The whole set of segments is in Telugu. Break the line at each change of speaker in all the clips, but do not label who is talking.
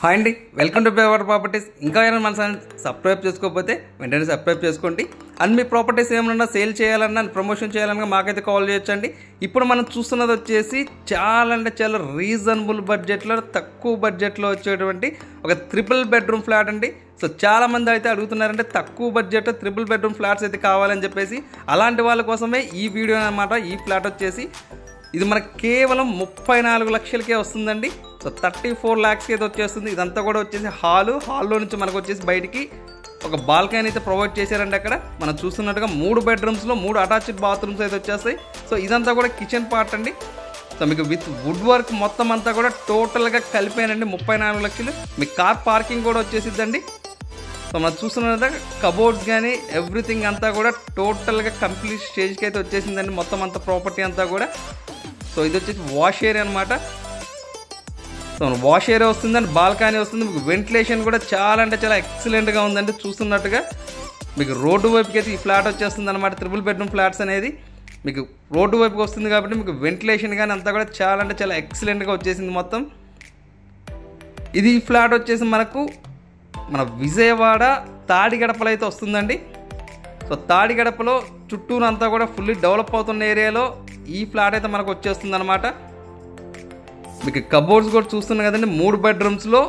హాయ్ అండి, వెల్కమ్ టు పేవర్ ప్రాపర్టీస్. ఇంకా ఏమైనా మన ఛానల్ సబ్స్క్రైబ్ చేసుకోకపోతే వెంటనే సబ్స్క్రైబ్ చేసుకోండి. అండ్ మీ ప్రాపర్టీస్ ఏమన్నా సేల్ చేయాలన్నా ప్రమోషన్ చేయాలన్నా మాకైతే కాల్ చేయొచ్చండి. ఇప్పుడు మనం చూస్తున్నది వచ్చేసి చాలా అంటే చాలా రీజనబుల్ బడ్జెట్లో, తక్కువ బడ్జెట్లో వచ్చేటువంటి ఒక 3 బెడ్రూమ్ ఫ్లాట్ అండి. సో చాలామంది అయితే అడుగుతున్నారంటే తక్కువ బడ్జెట్ 3 బెడ్రూమ్ ఫ్లాట్స్ అయితే కావాలని చెప్పేసి, అలాంటి వాళ్ళ కోసమే ఈ వీడియో అన్నమాట. ఈ ఫ్లాట్ వచ్చేసి ఇది మనకు కేవలం 34 లక్షలకే వస్తుందండి. సో 34 lakhsకి అయితే వచ్చేస్తుంది. ఇదంతా కూడా వచ్చేసి హాల్లో నుంచి మనకు వచ్చేసి బయటికి ఒక బాల్కనీ అయితే ప్రొవైడ్ చేశారండి. అక్కడ మనం చూస్తున్నట్టుగా 3 బెడ్రూమ్స్లో 3 అటాచ్డ్ బాత్రూమ్స్ అయితే వచ్చేస్తాయి. సో ఇదంతా కూడా కిచెన్ పార్ట్ అండి. సో మీకు విత్ వుడ్ వర్క్ మొత్తం అంతా కూడా టోటల్గా కలిపానండి 34 లక్షలు. మీకు కార్ పార్కింగ్ కూడా వచ్చేసిద్దండి. సో మనం చూస్తున్నట్టుగా కబోర్డ్స్ కానీ ఎవ్రీథింగ్ అంతా కూడా టోటల్గా కంప్లీట్ స్టేజ్కి అయితే వచ్చేసిందండి. మొత్తం అంతా ప్రాపర్టీ అంతా కూడా. సో ఇది వచ్చేసి వాష్ ఏరియా అనమాట. సో వాష్ ఏరియా వస్తుందండి, బాల్కనీ వస్తుంది. మీకు వెంటిలేషన్ కూడా చాలా అంటే చాలా ఎక్సలెంట్గా ఉందండి. చూస్తున్నట్టుగా మీకు రోడ్డు వైపుకి అయితే ఈ ఫ్లాట్ వచ్చేస్తుంది అనమాట. 3 బెడ్రూమ్ ఫ్లాట్స్ అనేది మీకు రోడ్డు వైపుకి వస్తుంది కాబట్టి మీకు వెంటిలేషన్ కానీ అంతా కూడా చాలా అంటే చాలా ఎక్సలెంట్గా వచ్చేసింది మొత్తం. ఇది ఈ ఫ్లాట్ వచ్చేసి మనకు మన విజయవాడ తాడిగడపలో అయితే వస్తుందండి. సో తాడిగడపలో చుట్టూరు అంతా కూడా ఫుల్లీ డెవలప్ అవుతున్న ఏరియాలో ఈ ఫ్లాట్ అయితే మనకు వచ్చేస్తుంది అనమాట. మీకు కబోర్డ్స్ కూడా చూస్తున్నాం కదండి. 3 బెడ్రూమ్స్లో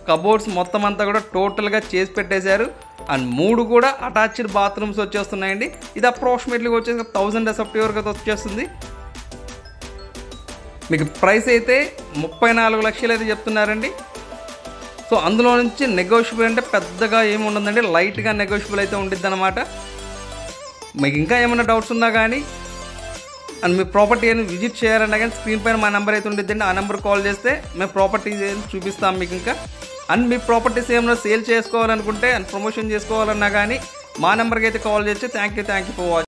కబోర్డ్స్ మొత్తం అంతా కూడా టోటల్గా చేసి పెట్టేశారు. అండ్ 3 కూడా అటాచ్డ్ బాత్రూమ్స్ వచ్చేస్తున్నాయండి. ఇది అప్రాక్సిమేట్లీగా వచ్చేసి 1000 SFT వరకు అయితే వచ్చేస్తుంది. మీకు ప్రైస్ అయితే 34 లక్షలు అయితే చెప్తున్నారండి. సో అందులో నుంచి నెగోషియబుల్ అంటే పెద్దగా ఏమి ఉండదండి, లైట్గా నెగోషియబుల్ అయితే ఉండిద్ది అనమాట. మీకు ఇంకా ఏమైనా డౌట్స్ ఉన్నా కానీ అండ్ మీ ప్రాపర్టీ అని విజిట్ చేయాలన్నా కానీ స్క్రీన్ పైన మా నెంబర్ అయితే ఉండిద్దండి. ఆ నెంబర్ కాల్ చేస్తే మేము ప్రాపర్టీస్ చూపిస్తాం మీకు. ఇంకా అండ్ మీ ప్రాపర్టీస్ ఏమైనా సేల్ చేసుకోవాలనుకుంటే అండ్ ప్రమోషన్ చేసుకోవాలన్నా కానీ మా నెంబర్కి అయితే కాల్ చేయొచ్చు. Thank you for watching.